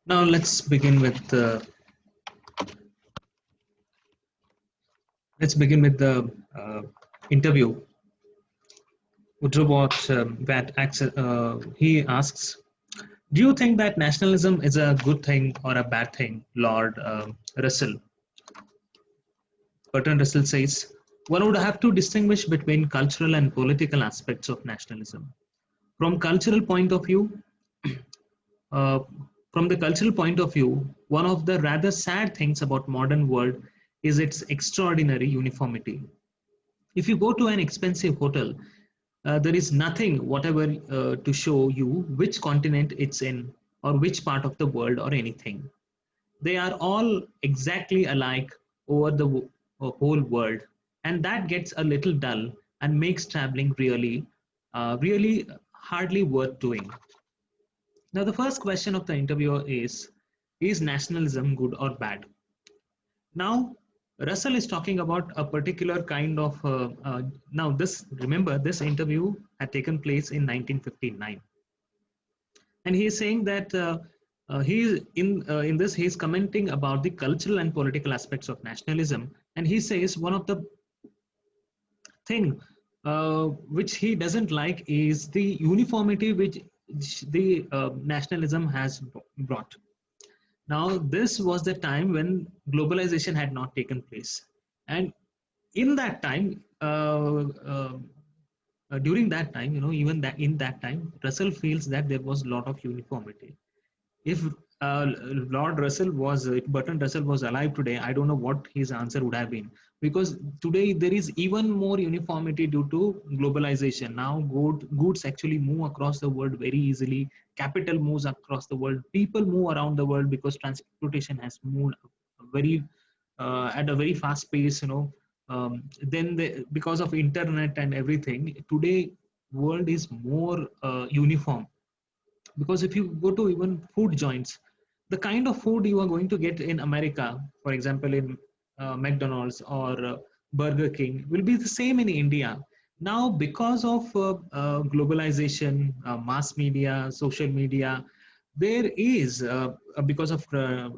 Now let's begin with the uh, interview. Udrobot he asks, "Do you think that nationalism is a good thing or a bad thing?" Lord Russell, Bertrand Russell says, "One would have to distinguish between cultural and political aspects of nationalism. From cultural point of view, uh, from the cultural point of view, one of the rather sad things about modern world is its extraordinary uniformity. If you go to an expensive hotel, there is nothing whatever to show you which continent it's in or which part of the world or anything. They are all exactly alike over the whole world, and that gets a little dull and makes traveling really hardly worth doing. Now, the first question of the interviewer is nationalism good or bad? Now, Russell is talking about a particular kind of. Now, remember, this interview had taken place in 1959, and he is saying that he in this he is commenting about the cultural and political aspects of nationalism, and he says one of the thing which he doesn't like is the uniformity which the nationalism has brought. Now, this was the time when globalization had not taken place. And in that time, during that time, even that in that time, Russell feels that there was a lot of uniformity. If Lord Russell was, if Bertrand Russell was alive today, I don't know what his answer would have been. Because today there is even more uniformity due to globalization. Now goods actually move across the world very easily. Capital moves across the world. People move around the world because transportation has moved very at a very fast pace. Because of internet and everything, today world is more uniform, because if you go to even food joints, the kind of food you are going to get in America, for example in McDonald's or Burger King, will be the same in India. Now, because of globalization, mass media, social media, there is because of the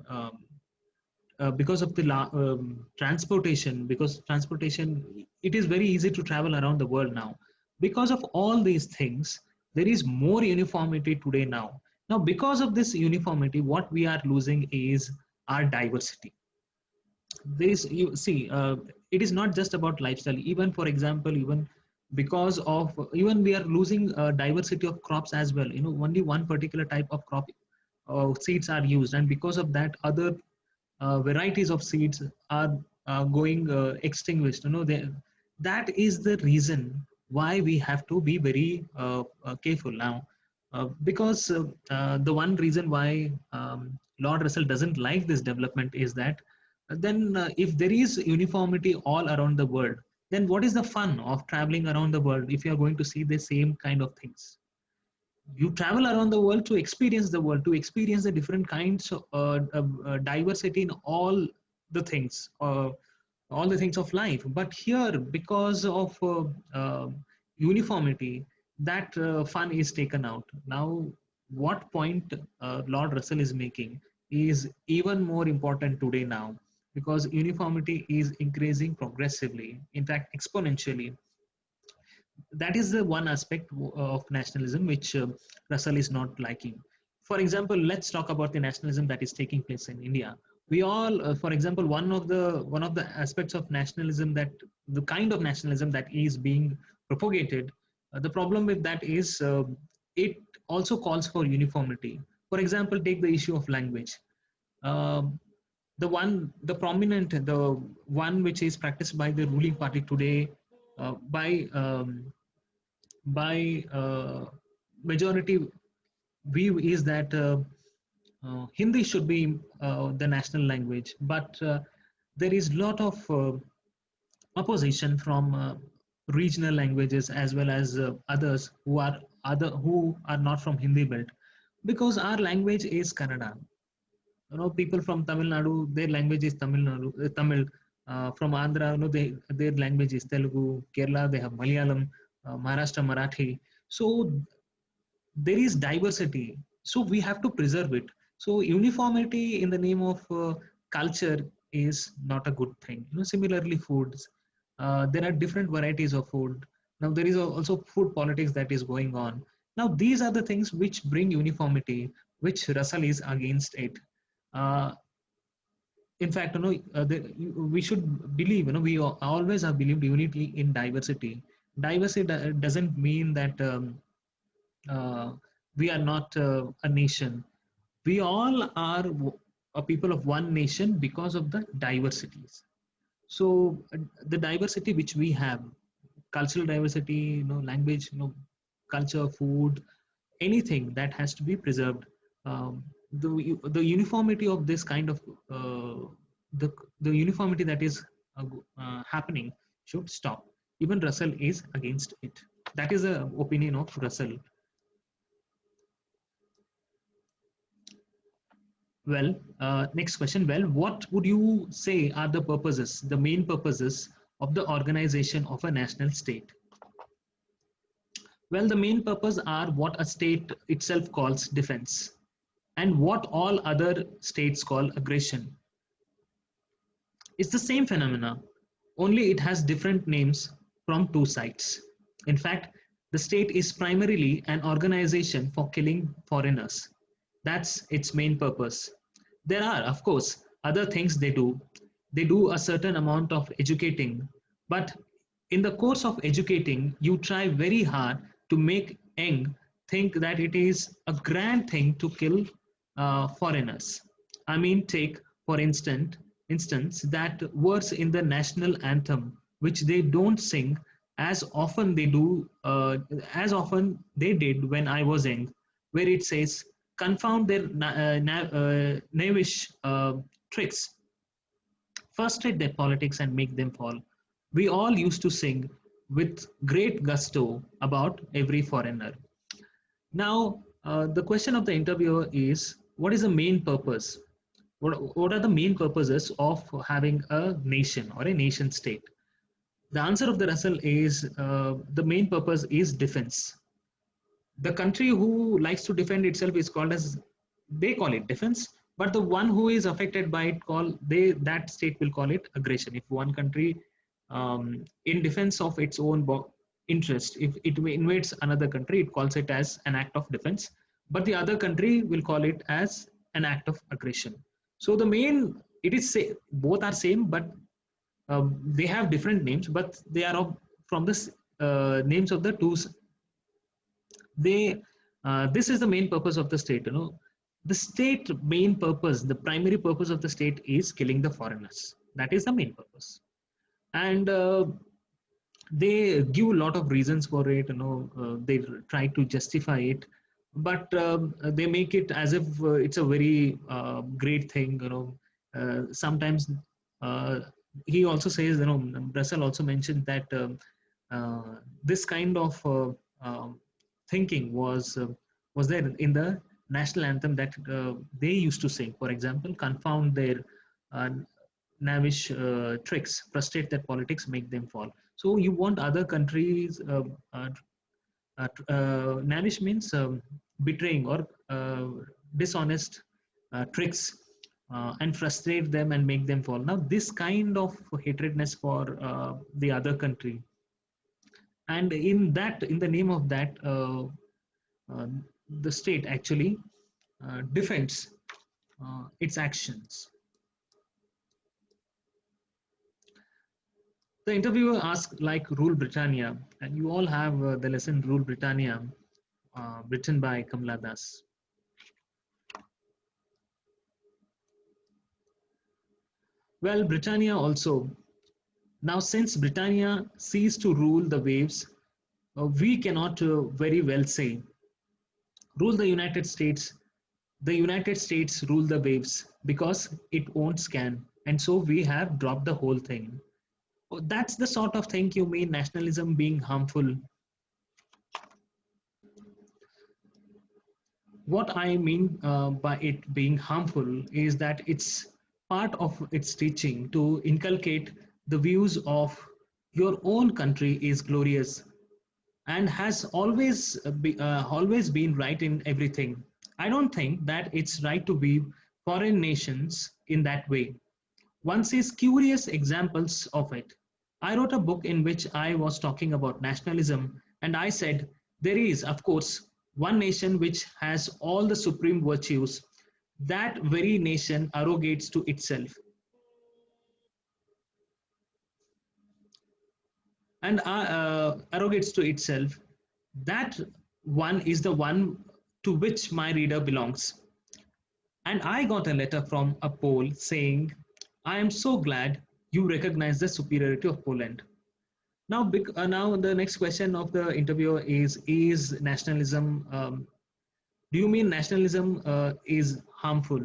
transportation, because transportation, it is very easy to travel around the world now. Because of all these things, there is more uniformity today now. Now, because of this uniformity, what we are losing is our diversity. This, you see, it is not just about lifestyle. Even, for example, even because of, even we are losing diversity of crops as well. Only one particular type of crop seeds are used, and because of that, other varieties of seeds are going extinguished. That is the reason why we have to be very careful now, because the one reason why Lord Russell doesn't like this development is that then if there is uniformity all around the world, then what is the fun of traveling around the world if you are going to see the same kind of things? You travel around the world to experience the world, to experience the different kinds of diversity in all the things of life. But here, because of uniformity, that fun is taken out. Now, what point Lord Russell is making is even more important today now, because uniformity is increasing progressively, in fact exponentially. That is the one aspect of nationalism which Russell is not liking. For example, let's talk about the nationalism that is taking place in India. We all, for example, one of the aspects of nationalism, that the kind of nationalism that is being propagated, the problem with that is it also calls for uniformity. For example, take the issue of language. Um the one which is practiced by the ruling party today, by majority view, is that Hindi should be the national language, but there is a lot of opposition from regional languages as well as others who are not from Hindi belt, because our language is Kannada. People from Tamil Nadu, their language is Tamil. From Andhra, their language is Telugu. Kerala, they have Malayalam. Maharashtra, Marathi. So there is diversity. So we have to preserve it. So uniformity in the name of culture is not a good thing. Similarly, foods. There are different varieties of food. Now there is also food politics that is going on. Now these are the things which bring uniformity, which Russell is against it. Uh, in fact, we should believe. We always have believed unity in diversity. Diversity doesn't mean that uh, we are not a nation. We all are a people of one nation because of the diversities. So the diversity which we have, cultural diversity, language, culture, food, anything that has to be preserved. Um, the the uniformity of this kind of the the uniformity that is happening should stop. Even Russell is against it. That is the opinion of Russell. Well, next question. Well, what would you say are the purposes, the main purposes of the organization of a national state? Well, the main purpose are what a state itself calls defense and what all other states call aggression. It's the same phenomena, only it has different names from two sides. In fact, the state is primarily an organization for killing foreigners. That's its main purpose. There are, of course, other things they do. They do a certain amount of educating, but in the course of educating, you try very hard to make young think that it is a grand thing to kill foreigners. I mean, take for instance that words in the national anthem, which they don't sing as often they do, as often they did when I was young, where it says, "Confound their knavish tricks, frustrate their politics and make them fall." We all used to sing with great gusto about every foreigner. Now, the question of the interviewer is, what is the main purpose? What are the main purposes of having a nation or a nation state? The answer of the Russell is the main purpose is defense. The country who likes to defend itself is called as, they call it defense, but the one who is affected by it that state will call it aggression. If one country in defense of its own interest, if it invades another country, it calls it as an act of defense, but the other country will call it as an act of aggression. So the main, it is both are same, but they have different names, but they are from the names of the two. They This is the main purpose of the state. The state main purpose, the primary purpose of the state is killing the foreigners. That is the main purpose. And they give a lot of reasons for it. They try to justify it, but they make it as if it's a very great thing. Sometimes uh, he also says, Russell also mentioned that this kind of thinking was there in the national anthem that they used to sing. For example, "Confound their uh, knavish tricks, frustrate their politics, make them fall." So you want other countries. Knavish means betraying or dishonest tricks, and frustrate them and make them fall. Now, this kind of hatredness for the other country, and in the name of that, uh, the state actually defends its actions. The interviewer asked, like, Rule Britannia, and you all have the lesson Rule Britannia, written by Kamala Das. Well, Britannia also. Now, since Britannia ceased to rule the waves, we cannot very well say, rule the United States. The United States rule the waves because it won't scan. And so we have dropped the whole thing. Oh, that's the sort of thing you mean nationalism being harmful. What I mean by it being harmful is that it's part of its teaching to inculcate the views of your own country is glorious and has always been right in everything. I don't think that it's right to view foreign nations in that way. One sees curious examples of it. I wrote a book in which I was talking about nationalism, and I said, there is, of course, one nation which has all the supreme virtues. That very nation arrogates to itself and arrogates to itself. That one is the one to which my reader belongs. And I got a letter from a Pole saying, I am so glad you recognize the superiority of Poland. Now the next question of the interviewer is nationalism, do you mean nationalism is harmful?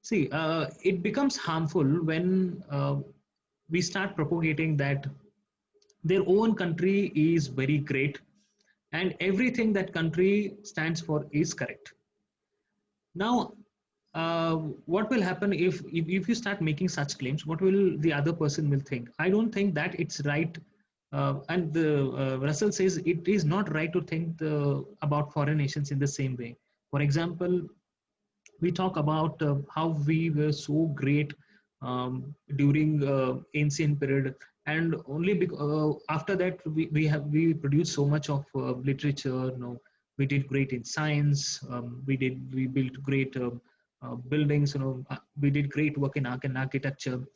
See, it becomes harmful when we start propagating that their own country is very great and everything that country stands for is correct. Now, what will happen if you start making such claims? What will the other person will think? I don't think that it's right. And the Russell says it is not right to think about foreign nations in the same way. For example, we talk about how we were so great during ancient period, and only after that we produced so much of literature. We did great in science. We built great buildings. We did great work in architecture.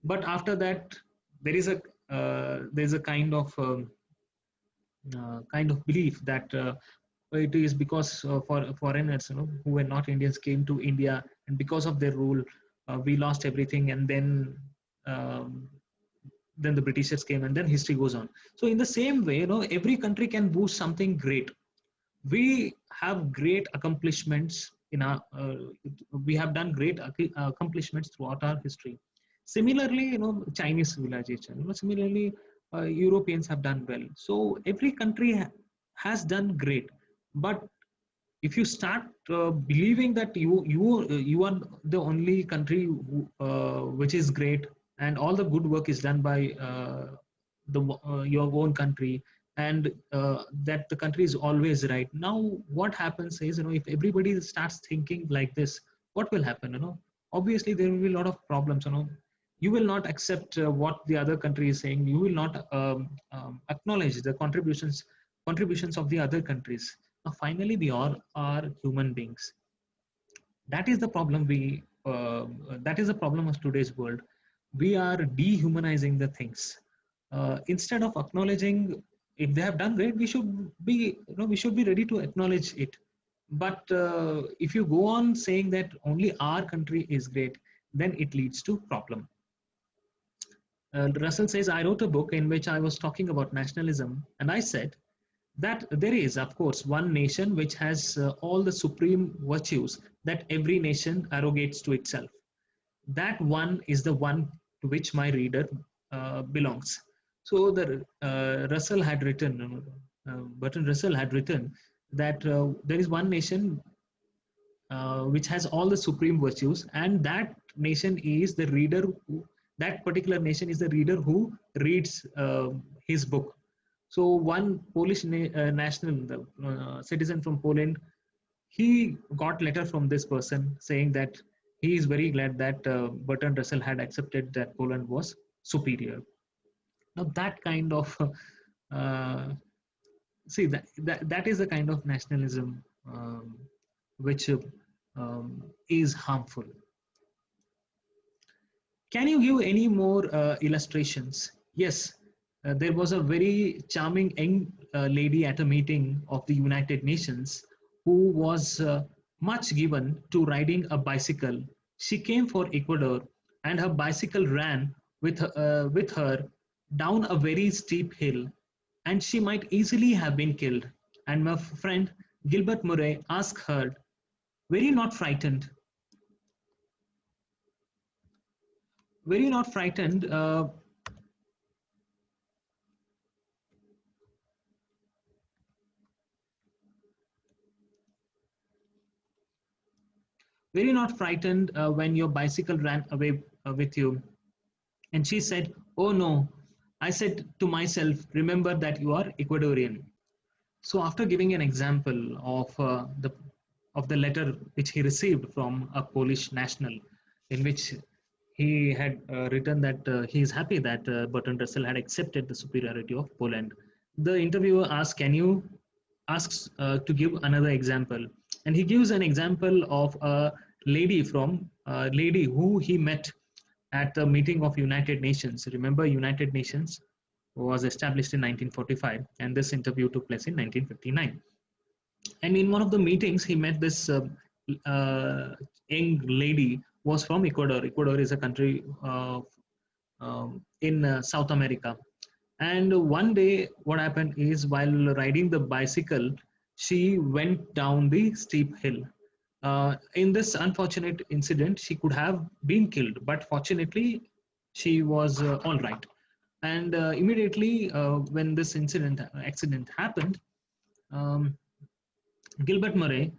But after that, there is a kind of belief that it is because for foreigners, who were not Indians, came to India, and because of their rule, we lost everything, and um, then the Britishers came, and then history goes on. So in the same way, every country can boast something great. We have great accomplishments in our. We have done great accomplishments throughout our history. Similarly, Chinese civilization. Similarly, Europeans have done well. So every country has done great, but if you start believing that you are the only country which is great, and all the good work is done by the your own country, and that the country is always right. Now what happens is, if everybody starts thinking like this, what will happen? Obviously there will be a lot of problems. You will not accept what the other country is saying. You will not acknowledge the contributions of the other countries. Now, finally, we all are human beings. That is the problem. That is the problem of today's world. We are dehumanizing the things. Instead of acknowledging if they have done great, we should be ready to acknowledge it. But if you go on saying that only our country is great, then it leads to problem. Russell says, I wrote a book in which I was talking about nationalism, and I said that there is, of course, one nation which has all the supreme virtues that every nation arrogates to itself. That one is the one to which my reader belongs. So the Bertrand Russell had written that there is one nation which has all the supreme virtues, and that nation is the reader who, that particular nation is the reader who reads his book. So one Polish national, the citizen from Poland, he got letter from this person saying that he is very glad that Bertrand Russell had accepted that Poland was superior. Now that kind of see that is the kind of nationalism which is harmful. Can you give any more illustrations? Yes, there was a very charming young lady at a meeting of the United Nations who was much given to riding a bicycle. She came for Ecuador, and her bicycle ran with her down a very steep hill, and she might easily have been killed. And my friend Gilbert Murray asked her, were you not frightened? Were you not frightened? Were you not frightened when your bicycle ran away with you? And she said, oh no. I said to myself, remember that you are Ecuadorian. So after giving an example of the letter which he received from a Polish national, in which he had written that he is happy that Bertrand Russell had accepted the superiority of Poland. The interviewer asks, "Can you asks to give another example?" And he gives an example of a lady who he met at the meeting of United Nations. Remember, United Nations was established in 1945, and this interview took place in 1959. And in one of the meetings, he met this uh, young lady who was from Ecuador. Ecuador is a country in South America. And one day, what happened is while riding the bicycle, she went down the steep hill. In this unfortunate incident, she could have been killed, but fortunately, she was all right. And immediately, when this accident happened, um, Gilbert Murray,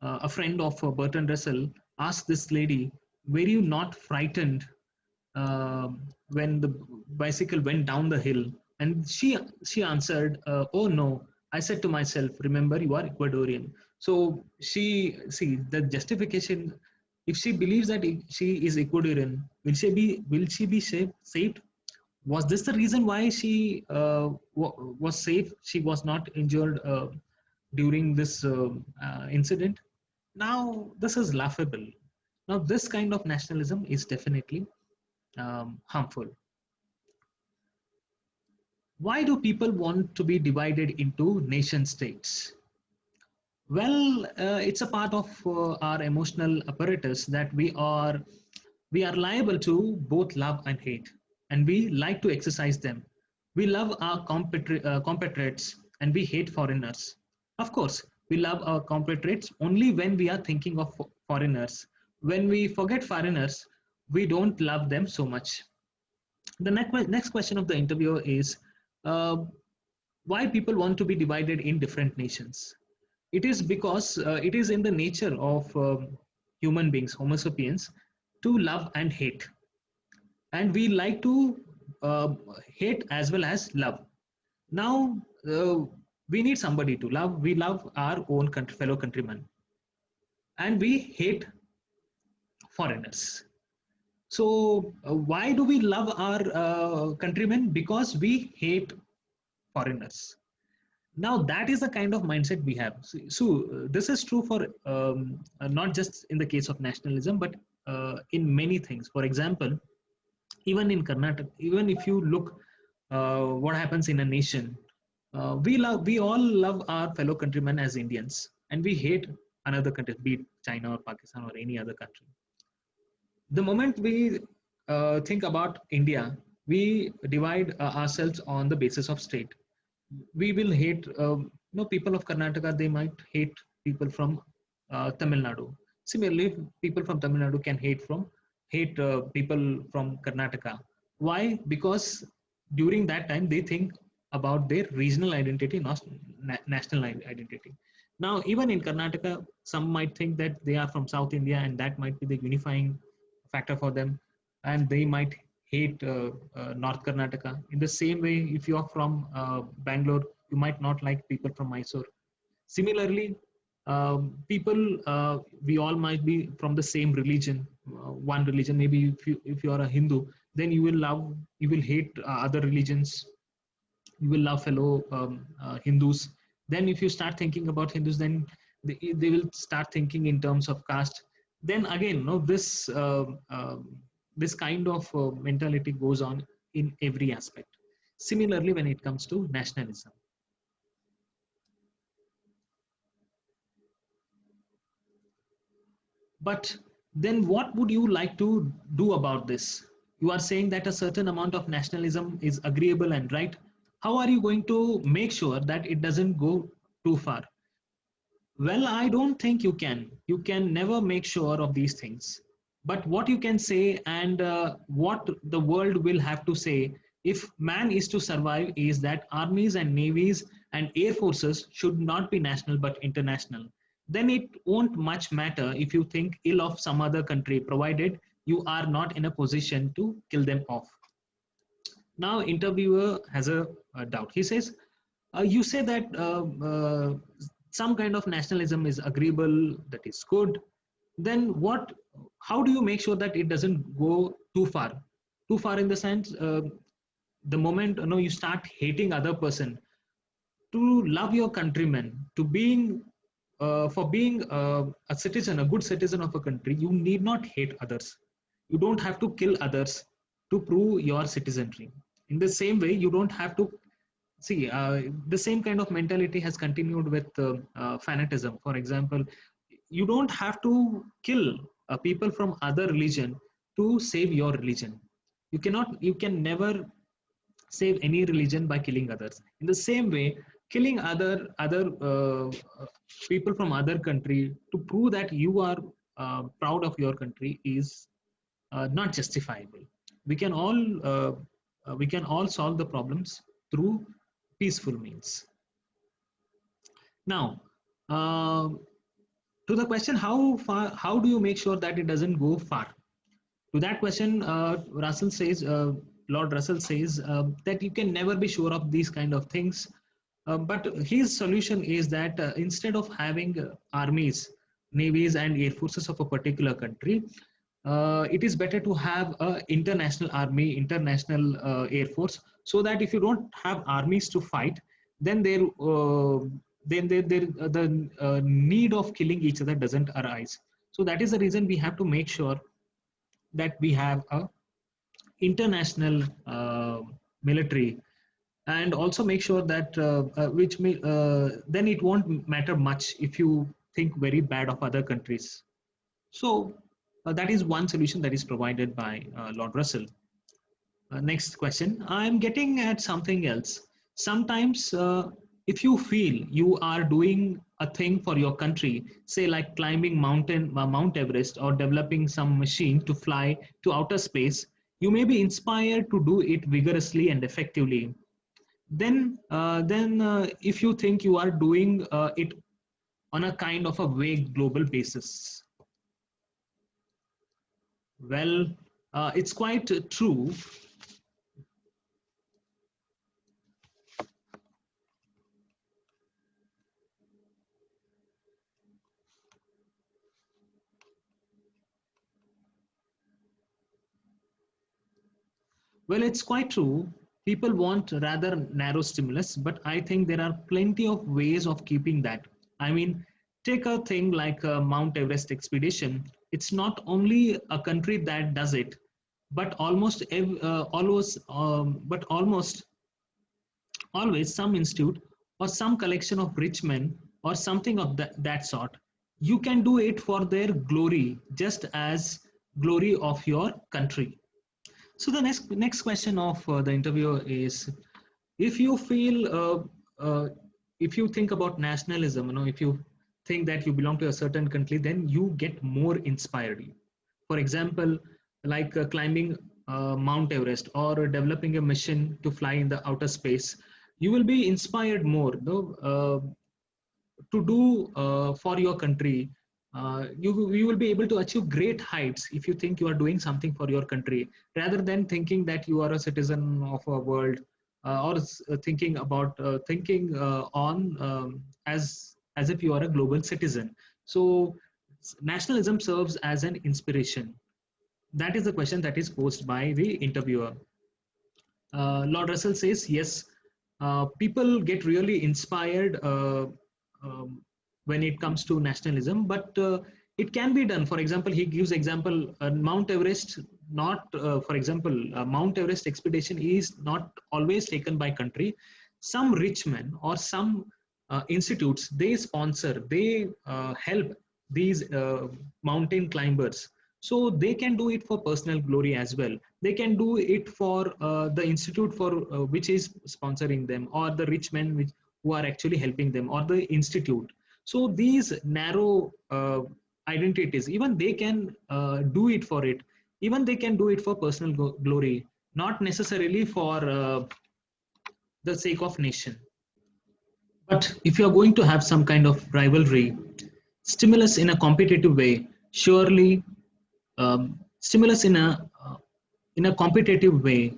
a friend of Bertrand Russell, asked this lady, "Were you not frightened when the bicycle went down the hill?" And she answered, "Oh no." I said to myself, "Remember, you are Ecuadorian." So she see the justification. If she believes that she is Ecuadorian, will she be saved? Was this the reason why she was safe? She was not injured during this incident. Now, this is laughable. Now, this kind of nationalism is definitely harmful. Why do people want to be divided into nation states? Well, it's a part of our emotional apparatus that we are liable to both love and hate, and we like to exercise them. We love our compatriots and we hate foreigners. Of course, we love our compatriots only when we are thinking of foreigners. When we forget foreigners, we don't love them so much. The next question of the interviewer is, uh, why people want to be divided in different nations? It is because it is in the nature of human beings, Homo sapiens, to love and hate. And we like to uh, hate as well as love. Now, we need somebody to love. We love our own fellow countrymen, and we hate foreigners. So, why do we love our countrymen? Because we hate foreigners. Now, that is the kind of mindset we have. So this is true for not just in the case of nationalism, but in many things. For example, even in Karnataka, even if you look what happens in a nation, we all love our fellow countrymen as Indians, and we hate another country, be it China or Pakistan or any other country. The moment we think about India, we divide ourselves on the basis of state. We will hate, people of Karnataka, they might hate people from Tamil Nadu. Similarly, people from Tamil Nadu can hate people from Karnataka. Why? Because during that time they think about their regional identity, not national identity. Now, even in Karnataka, some might think that they are from South India, and that might be the unifying factor for them, and they might hate North Karnataka. In the same way, if you are from Bangalore, you might not like people from Mysore. Similarly, people, we all might be from the same religion, one religion. Maybe if you are a Hindu, then you will hate other religions. You will love fellow Hindus. Then, if you start thinking about Hindus, then they will start thinking in terms of caste. Then again, no, this kind of mentality goes on in every aspect. Similarly, when it comes to nationalism. But then what would you like to do about this? You are saying that a certain amount of nationalism is agreeable and right. How are you going to make sure that it doesn't go too far? Well, I don't think you can. You can never make sure of these things. But what you can say, and what the world will have to say if man is to survive, is that armies and navies and air forces should not be national but international. Then it won't much matter if you think ill of some other country, provided you are not in a position to kill them off. Now, interviewer has a doubt. He says, You say that some kind of nationalism is agreeable, that is good. Then what? How do you make sure that it doesn't go too far? Too far in the sense, the moment you start hating other person, to love your countrymen, to being for being a citizen, a good citizen of a country, you need not hate others. You don't have to kill others to prove your citizenry. In the same way, you don't have to see the same kind of mentality has continued with fanatism. For example, you don't have to kill people from other religion to save your religion. You can never save any religion by killing others. In the same way, killing other people from other country to prove that you are proud of your country is not justifiable. we can all uh, we can all solve the problems through peaceful means. Now, uh, to the question, how do you make sure that it doesn't go far? To that question, Lord Russell says that you can never be sure of these kind of things. But his solution is that instead of having armies, navies, and air forces of a particular country, it is better to have a international army, international air force, so that if you don't have armies to fight, then the need of killing each other doesn't arise. So that is the reason we have to make sure that we have a international military, and also make sure that then it won't matter much if you think very bad of other countries. So that is one solution that is provided by Lord Russell. Next question. I'm getting at something else. Sometimes, if you feel you are doing a thing for your country, say like climbing Mount Everest, or developing some machine to fly to outer space, you may be inspired to do it vigorously and effectively. Then, if you think you are doing it on a kind of a vague global basis, well, it's quite true. Well, it's quite true. People want rather narrow stimulus, but I think there are plenty of ways of keeping that. I mean, take a thing like a Mount Everest expedition. It's not only a country that does it, but almost always some institute or some collection of rich men or something of that sort. You can do it for their glory, just as glory of your country. So the next question of the interviewer is, if you feel if you think about nationalism, if you think that you belong to a certain country, then you get more inspired. For example, like climbing Mount Everest or developing a mission to fly in the outer space, you will be inspired more, to do for your country. You will be able to achieve great heights if you think you are doing something for your country, rather than thinking that you are a citizen of a world, or thinking on as if you are a global citizen. So nationalism serves as an inspiration. That is the question that is posed by the interviewer. Lord Russell says, yes, people get really inspired when it comes to nationalism, but it can be done. For example, he gives example Mount Everest. Not, for example, Mount Everest expedition is not always taken by country. Some rich men or some institutes, they sponsor, they help these mountain climbers, so they can do it for personal glory as well. They can do it for the institute for which is sponsoring them, or the rich men who are actually helping them, or the institute. So these narrow identities, even they can do it for it. Even they can do it for personal glory, not necessarily for the sake of nation. But if you're going to have some kind of rivalry, stimulus in a competitive way, surely stimulus in a competitive way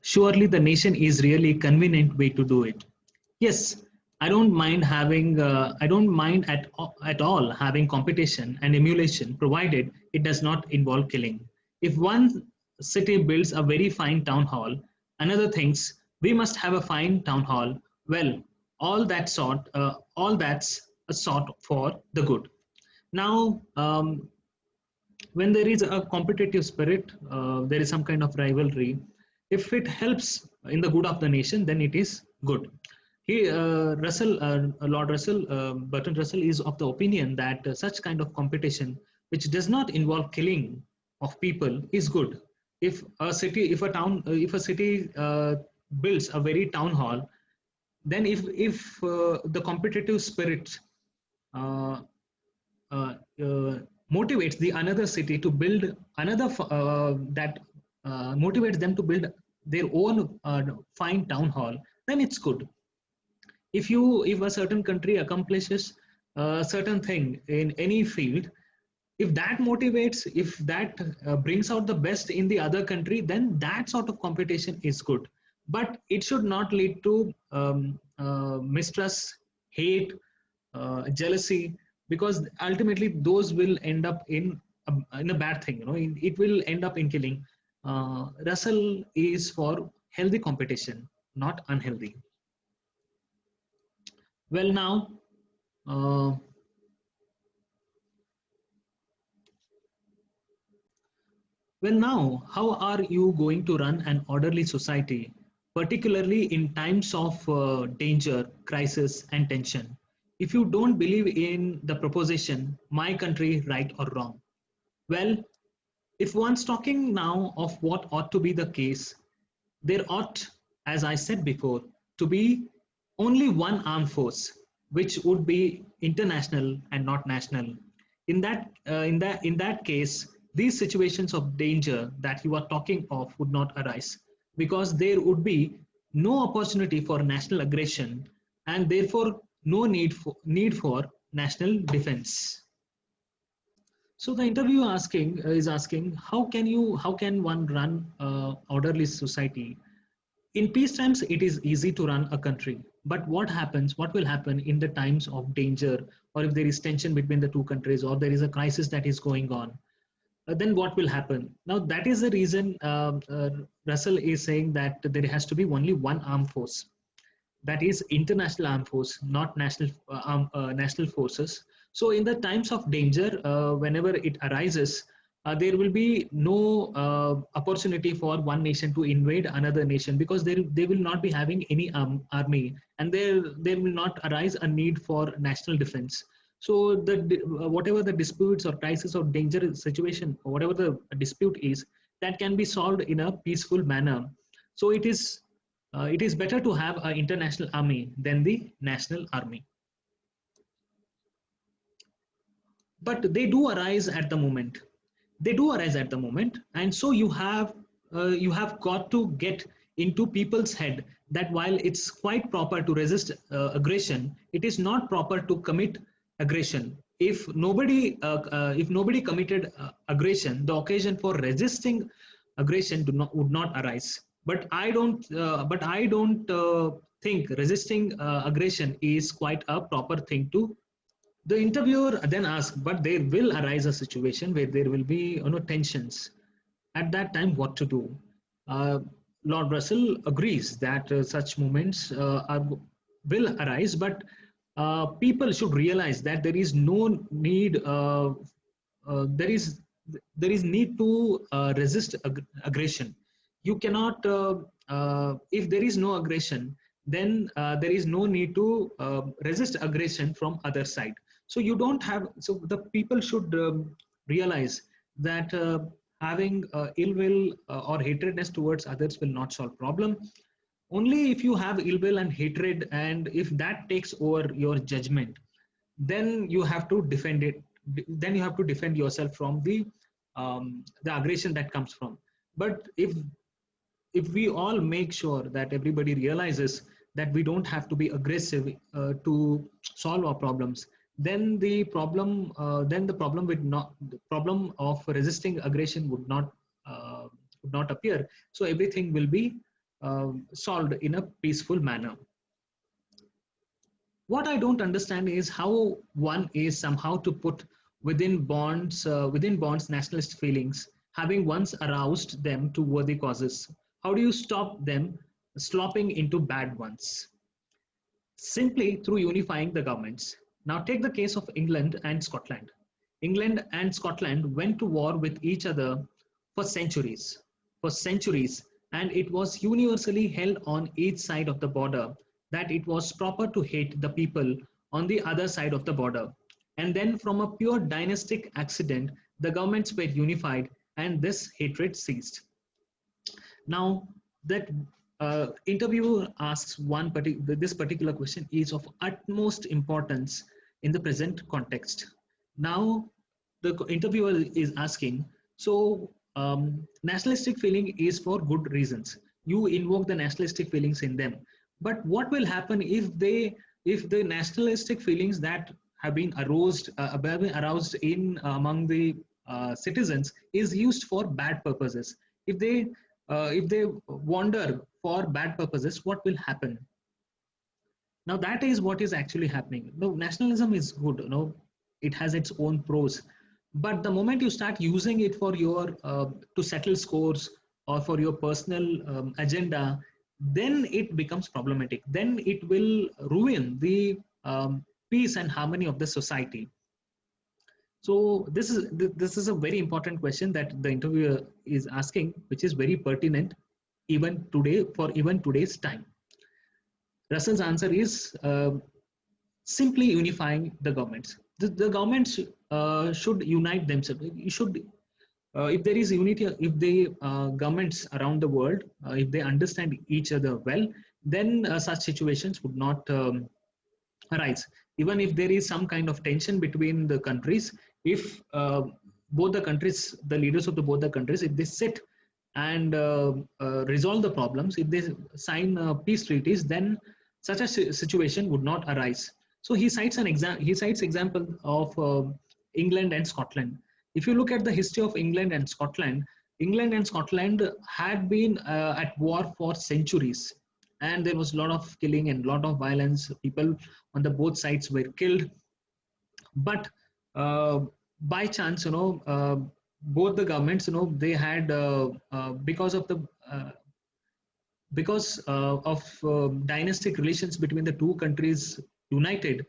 surely the nation is really convenient way to do it. Yes, I don't mind at all having competition and emulation, provided it does not involve killing. If one city builds a very fine town hall, another thinks we must have a fine town hall. Well, all that's a sort for the good. Now, when there is a competitive spirit, there is some kind of rivalry. If it helps in the good of the nation, then it is good. Lord Russell, Bertrand Russell is of the opinion that such kind of competition, which does not involve killing of people, is good. If a city builds a very town hall, then if the competitive spirit uh, uh, uh, motivates the another city to build another that motivates them to build their own fine town hall, then it's good. If a certain country accomplishes a certain thing in any field, if that motivates, if that brings out the best in the other country, then that sort of competition is good. But it should not lead to mistrust, hate, jealousy, because ultimately those will end up in a bad thing. It will end up in killing. Russell is for healthy competition, not unhealthy. Well, now, uh, how are you going to run an orderly society, particularly in times of danger, crisis, and tension, if you don't believe in the proposition, my country, right or wrong? Well, if one's talking now of what ought to be the case, there ought, as I said before, to be only one armed force, which would be international and not national. In that case, these situations of danger that you are talking of would not arise, because there would be no opportunity for national aggression, and therefore no need for national defense. So the interview asking is asking, how can one run orderly society? In peace times, it is easy to run a country. But what will happen in the times of danger, or if there is tension between the two countries, or there is a crisis that is going on? Then what will happen? Now, that is the reason Russell is saying that there has to be only one armed force, that is international armed force, not national forces. So in the times of danger, whenever it arises, there will be no opportunity for one nation to invade another nation, because they will not be having any army, and there will not arise a need for national defense. So whatever the disputes or crisis or danger situation, or whatever the dispute is, that can be solved in a peaceful manner. So it is better to have an international army than the national army. But they do arise at the moment, and so you have got to get into people's head that while it's quite proper to resist aggression, it is not proper to commit aggression. If nobody committed aggression, the occasion for resisting aggression would not arise. But I don't think resisting aggression is quite a proper thing to. The interviewer then asked, but there will arise a situation where there will be tensions. At that time, what to do? Uh, Lord Russell agrees that such moments will arise, but people should realize that there is no need. There is need to resist aggression. You cannot. If there is no aggression, then there is no need to resist aggression from other side. So you don't have. So the people should realize that having ill will or hatredness towards others will not solve problem. Only if you have ill will and hatred, and if that takes over your judgment, then you have to defend it. Then you have to defend yourself from the aggression that comes from. But if we all make sure that everybody realizes that we don't have to be aggressive to solve our problems, then the problem of resisting aggression would not would not appear. So everything will be solved in a peaceful manner. What I don't understand is how one is somehow to put within bonds nationalist feelings, having once aroused them to worthy causes. How do you stop them slopping into bad ones? Simply through unifying the governments. Now take the case of England and Scotland. England and Scotland went to war with each other for centuries, for centuries, and it was universally held on each side of the border that it was proper to hate the people on the other side of the border. And then, from a pure dynastic accident, the governments were unified and this hatred ceased. Now, that interviewer asks this particular question is of utmost importance in the present context. Now, the interviewer is asking, so nationalistic feeling is for good reasons. You invoke the nationalistic feelings in them, but what will happen if the nationalistic feelings that have been aroused in among the citizens is used for bad purposes? If they wander for bad purposes, what will happen? Now that is what is actually happening. No, nationalism is good. It has its own pros, but the moment you start using it for your to settle scores or for your personal agenda, then it becomes problematic. Then it will ruin the peace and harmony of the society. So this is a very important question that the interviewer is asking, which is very pertinent even today for even today's time. Russell's answer is simply unifying the governments. The governments should unite themselves. You should, if there is unity, if the governments around the world, if they understand each other well, then such situations would not arise. Even if there is some kind of tension between the countries, if both the countries, the leaders of both the countries, if they sit and resolve the problems, if they sign peace treaties, then such a situation would not arise. So he cites example of England and Scotland. If you look at the history of England and Scotland had been at war for centuries, and there was a lot of killing and a lot of violence. People on the both sides were killed, but by chance, both the governments, they had because of dynastic relations between the two countries united,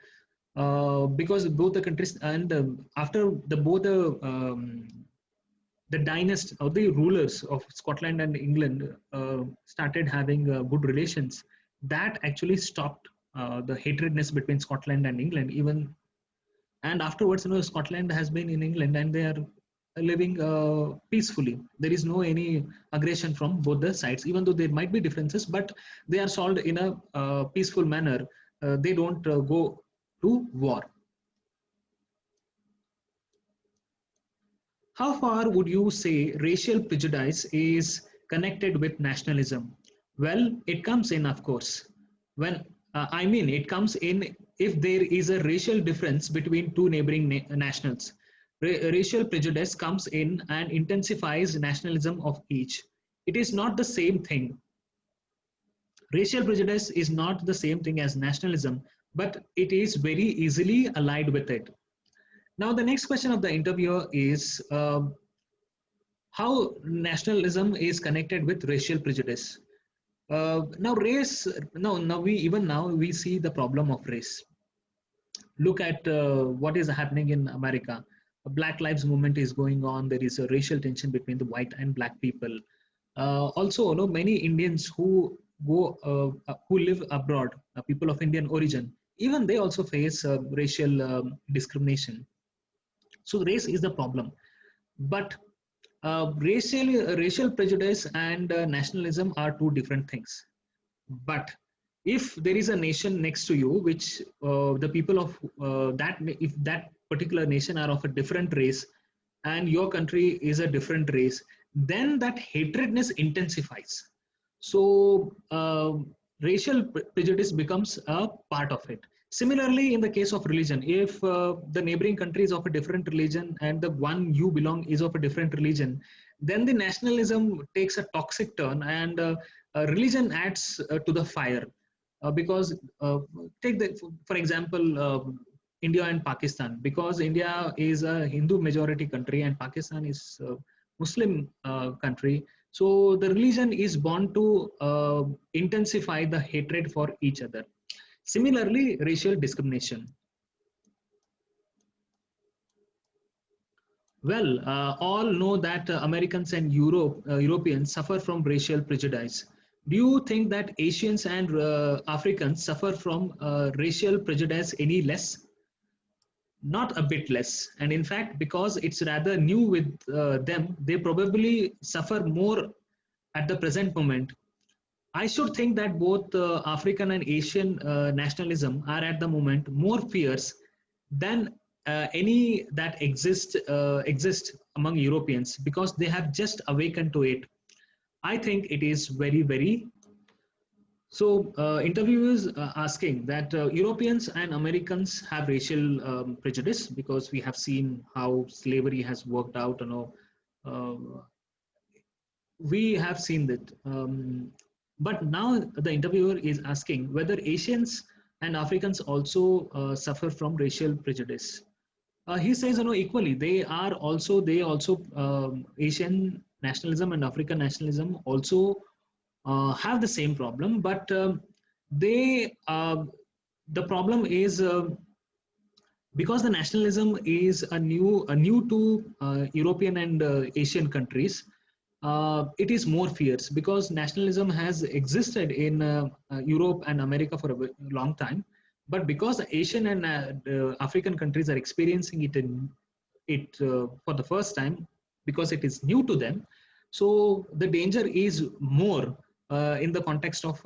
because both the countries and after the dynasty or the rulers of Scotland and England started having good relations, that actually stopped the hatredness between Scotland and England. Even and afterwards, Scotland has been in England and they are living peacefully. There is no any aggression from both the sides, even though there might be differences, but they are solved in a peaceful manner. They don't go to war. How far would you say racial prejudice is connected with nationalism? Well, it comes in, of course. It comes in if there is a racial difference between two neighboring nationals. Racial prejudice comes in and intensifies nationalism of each. It is not the same thing. Racial prejudice is not the same thing as nationalism, but it is very easily allied with it. Now, the next question of the interviewer is how nationalism is connected with racial prejudice. Now we see the problem of race. Look at what is happening in America. A Black Lives Movement is going on. There is a racial tension between the white and black people. Also, many Indians who live abroad, people of Indian origin, even they also face racial discrimination. So race is the problem, but racial prejudice and nationalism are two different things. But if there is a nation next to you, which the people of if that particular nation are of a different race, and your country is a different race, then that hatredness intensifies. So racial prejudice becomes a part of it. Similarly, in the case of religion, if the neighboring country is of a different religion and the one you belong is of a different religion, then the nationalism takes a toxic turn, and religion adds to the fire. Because take the, for example, India and Pakistan. Because India is a Hindu majority country and Pakistan is a Muslim country, so the religion is born to intensify the hatred for each other. Similarly, racial discrimination. Well, all know that Americans and Europeans suffer from racial prejudice. Do you think that Asians and Africans suffer from racial prejudice any less? Not a bit less. And in fact, because it's rather new with them, they probably suffer more at the present moment. I should think that both African and Asian nationalism are at the moment more fierce than any that exist among Europeans, because they have just awakened to it. I think it is very, very. So, interviewers asking that Europeans and Americans have racial prejudice, because we have seen how slavery has worked out. Uh, we have seen that. But now the interviewer is asking whether Asians and Africans also suffer from racial prejudice. He says, equally they also Asian nationalism and African nationalism also have the same problem, but they the problem is because the nationalism is a new to European and Asian countries. It is more fierce because nationalism has existed in Europe and America for a long time, but because the Asian and the African countries are experiencing it for the first time, because it is new to them, so the danger is more in the context of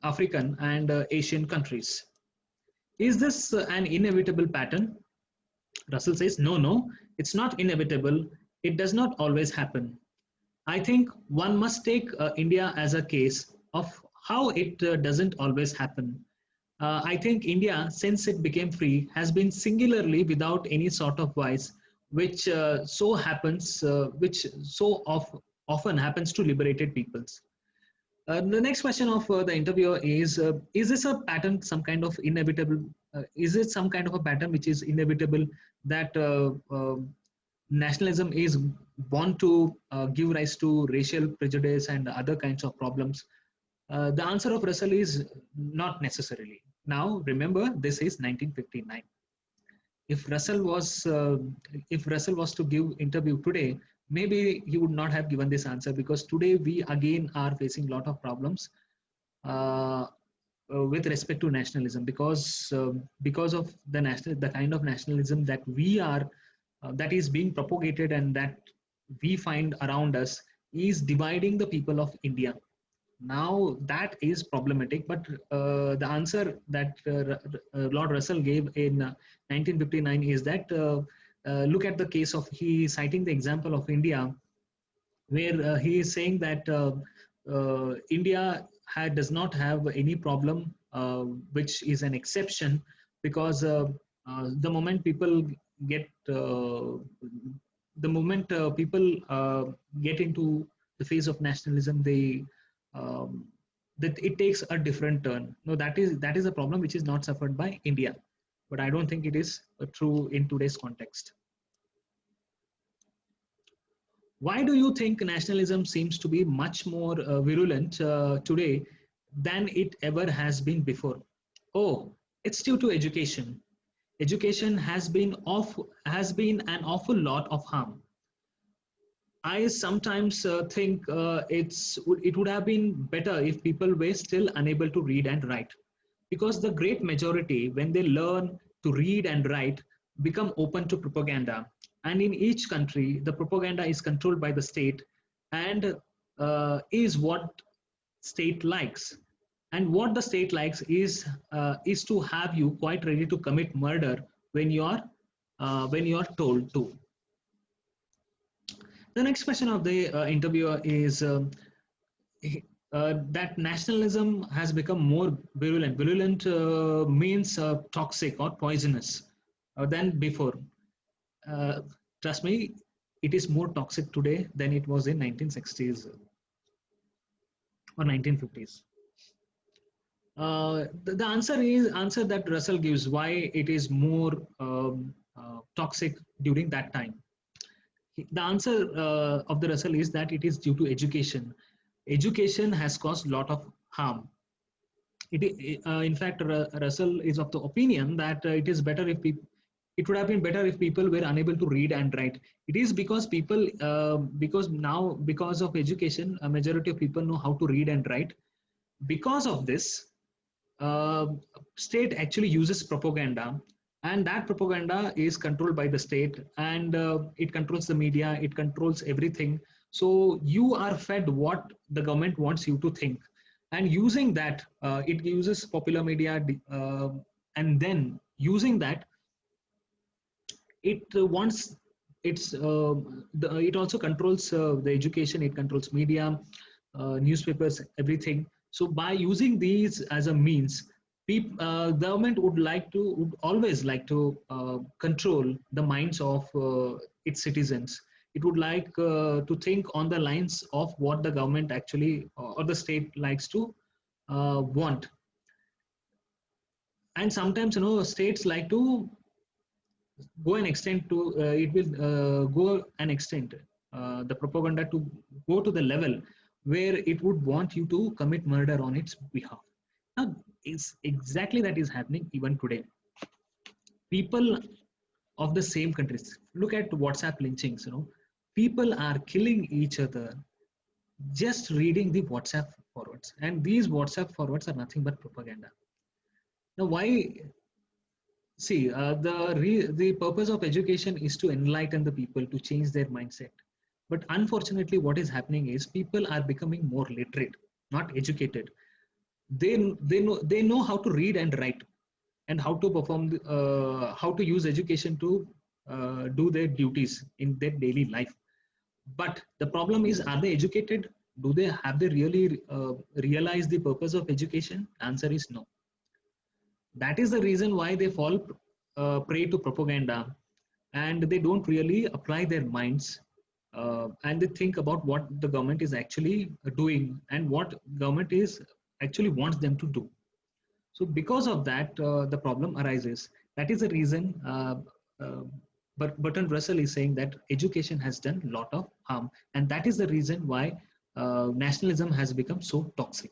African and Asian countries. Is this an inevitable pattern? Russell says, no, no, it's not inevitable. It does not always happen. I think one must take India as a case of how it doesn't always happen. I think India, since it became free, has been singularly without any sort of vice, which often happens to liberated peoples. The next question of the interviewer is this a pattern, some kind of inevitable, is it some kind of a pattern which is inevitable, that nationalism is born to give rise to racial prejudice and other kinds of problems? The answer of Russell is not necessarily. Now, remember, this is 1959. If Russell was to give interview today, maybe he would not have given this answer, because today we again are facing a lot of problems uh, with respect to nationalism, because of the kind of nationalism that we are that is being propagated and that we find around us is dividing the people of India. Now that is problematic, but the answer that Lord Russell gave in 1959 is that look at the case of, he citing the example of India, where he is saying that India does not have any problem, which is an exception, because the moment people get the moment people get into the phase of nationalism, they um, that it takes a different turn. No, that is a problem which is not suffered by India, but I don't think it is true in today's context. Why do you think nationalism seems to be much more virulent today than it ever has been before? Oh, it's due to education. Education has been an awful lot of harm. I sometimes think it would have been better if people were still unable to read and write, because the great majority, when they learn to read and write, become open to propaganda. And in each country, the propaganda is controlled by the state, and is what state likes. And what the state likes is to have you quite ready to commit murder when you are told to. The next question of the interviewer is that nationalism has become more virulent. Virulent means toxic or poisonous than before. Uh, Trust me, it is more toxic today than it was in 1960s or 1950s? The answer that Russell gives why it is more toxic during that time. The answer of the Russell is that it is due to education. Education has caused a lot of harm. In fact, Russell is of the opinion that it is better if people. It would have been better if people were unable to read and write. It is because people, because now, because of education, a majority of people know how to read and write. Because of this, uh, state actually uses propaganda, and that propaganda is controlled by the state, and it controls the media, it controls everything. So you are fed what the government wants you to think, and using that, it uses popular media, and then using that, it wants it's it also controls the education, it controls media, newspapers, everything. So by using these as a means, government would always like to control the minds of its citizens. It would like to think on the lines of what the government actually or the state likes to want. And sometimes, states like to go an extent to it will go an extent the propaganda to go to the level where it would want you to commit murder on its behalf. Now, it's exactly that is happening even today. People of the same countries, look at WhatsApp lynchings. People are killing each other just reading the WhatsApp forwards, and these WhatsApp forwards are nothing but propaganda. Now, why? See, the purpose of education is to enlighten the people, to change their mindset. But unfortunately, what is happening is people are becoming more literate, not educated. They know how to read and write, and how to perform, how to use education to do their duties in their daily life. But the problem is, are they educated? Have they really realized the purpose of education? Answer is no. That is the reason why they fall prey to propaganda, and they don't really apply their minds, and they think about what the government is actually doing and what government is actually wants them to do. So because of that, the problem arises. That is the reason. But Bertrand Russell is saying that education has done a lot of harm, and that is the reason why nationalism has become so toxic.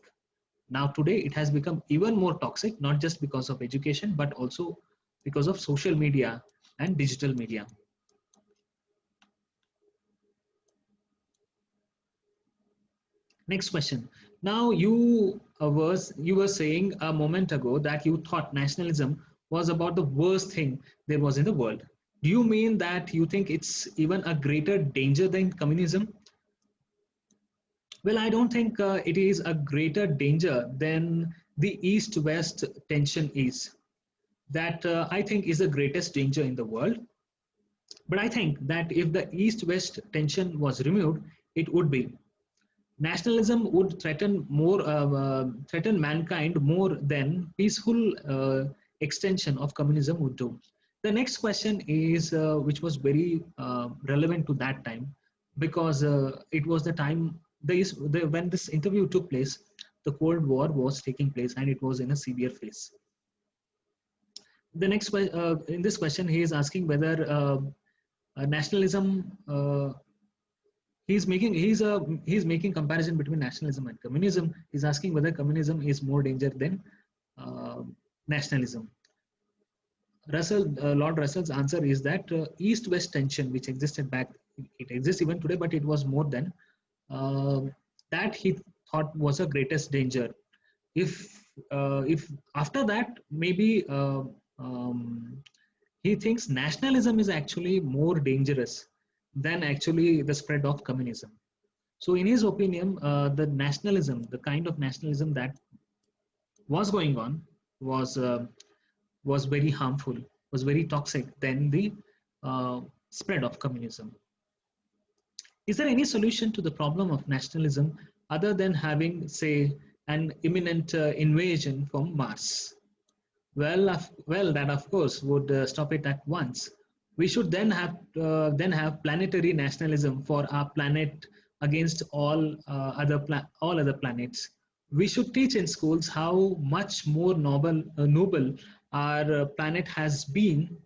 Now, today, it has become even more toxic, not just because of education, but also because of social media and digital media. Next question. Now, you were saying a moment ago that you thought nationalism was about the worst thing there was in the world. Do you mean that you think it's even a greater danger than communism? Well, I don't think it is a greater danger than the East-West tension is. That I think is the greatest danger in the world. But I think that if the East-West tension was removed, it would be. Nationalism would threaten mankind more than peaceful extension of communism would do. The next question is, which was very relevant to that time, because it was the time when this interview took place, the Cold War was taking place, and it was in a severe phase. The next in this question, he is asking whether nationalism. He's making comparison between nationalism and communism. He's asking whether communism is more danger than uh, nationalism. Lord Russell's answer is that East-West tension, which existed back, it exists even today, but it was more than uh, that. He thought was the greatest danger. If after that, maybe he thinks nationalism is actually more dangerous than actually the spread of communism. So, in his opinion, the kind of nationalism that was going on, was was very harmful, was very toxic than the uh, spread of communism. Is there any solution to the problem of nationalism other than having, say, an imminent invasion from Mars? Well, that of course would stop it at once. We should then have planetary nationalism for our planet against all other planets. We should teach in schools how much more noble our planet has been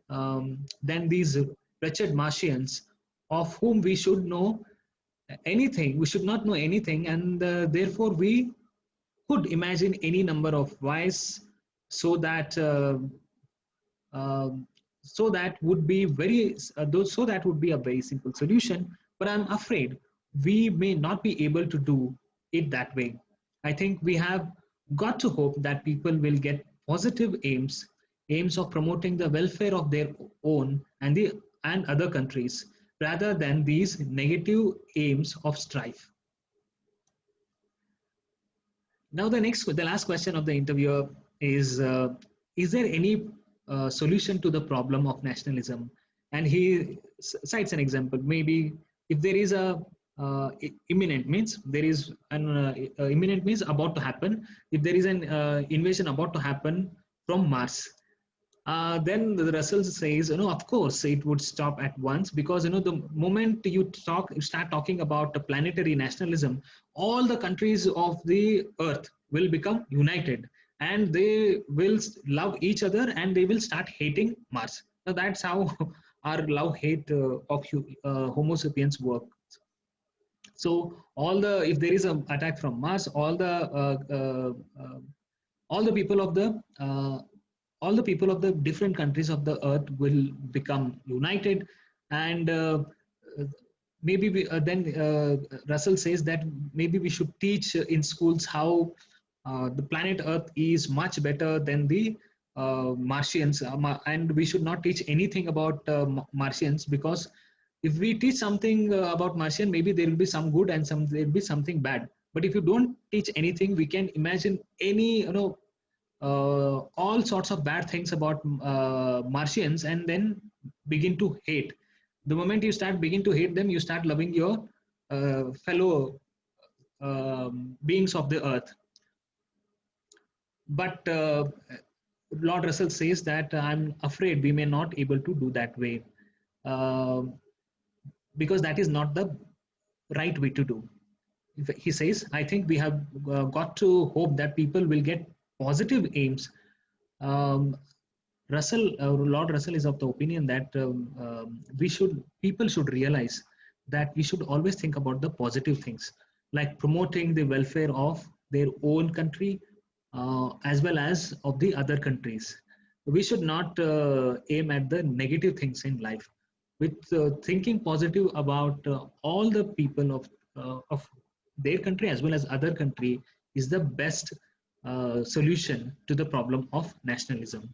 than these wretched Martians, of whom we should know anything. We should not know anything, and therefore we could imagine any number of whys, so that um, so that would be so that would be a very simple solution. But I'm afraid we may not be able to do it that way. I think we have got to hope that people will get positive aims of promoting the welfare of their own and other countries, rather than these negative aims of strife. Now, the last question of the interviewer is there any solution to the problem of nationalism? And he cites an example. Maybe if there is a imminent means there is an imminent means about to happen. If there is an invasion about to happen from Mars, then the Russell says, of course it would stop at once, because the moment you start talking about a planetary nationalism, all the countries of the Earth will become united, and they will love each other, and they will start hating Mars. So that's how our love-hate of Homo sapiens work. So if there is an attack from Mars, all the people of the all the people of the different countries of the earth will become united, and maybe then Russell says that maybe we should teach in schools how the planet earth is much better than the Martians, and we should not teach anything about Martians, because if we teach something about Martian, maybe there will be some good and there will be something bad. But if you don't teach anything, we can imagine all sorts of bad things about Martians, and then begin to hate. The moment you begin to hate them, you start loving your fellow beings of the earth. But Lord Russell says that I'm afraid we may not able to do that way, uh, because that is not the right way to do. He says, I think we have got to hope that people will get positive aims. um, Lord Russell is of the opinion that people should realize that we should always think about the positive things, like promoting the welfare of their own country, as well as of the other countries. We should not aim at the negative things in life. With thinking positive about all the people of their country as well as other country is the best solution to the problem of nationalism,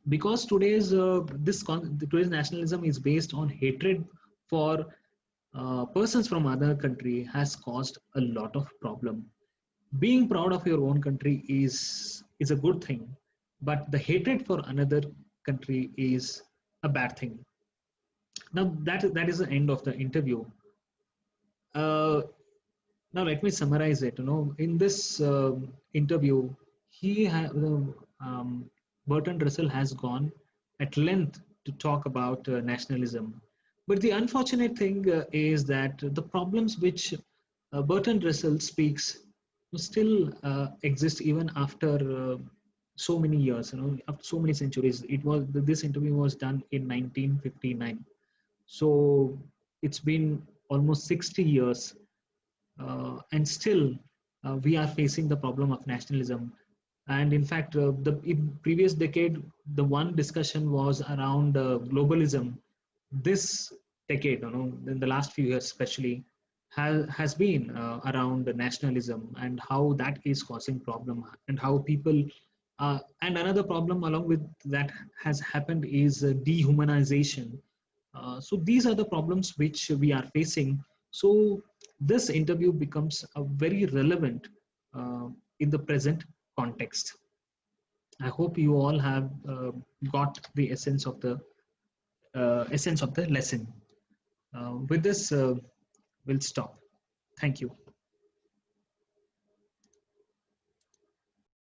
because today's nationalism is based on hatred for persons from other country has caused a lot of problem. Being proud of your own country is a good thing, but the hatred for another country is a bad thing. Now that is the end of the interview. uh, Now let me summarize it. In this interview, Bertrand Russell has gone at length to talk about nationalism. But the unfortunate thing is that the problems which Bertrand Russell speaks still exist even after so many years. After so many centuries. This interview was done in 1959, so it's been almost 60 years, and still we are facing the problem of nationalism. And in fact, the in previous decade, the one discussion was around globalism. This decade, in the last few years especially, has been around nationalism and how that is causing problem, and how people and another problem along with that has happened is dehumanization. So these are the problems which we are facing. So this interview becomes a very relevant in the present context. I hope you all have got the essence of the lesson. With this, we'll stop. Thank you.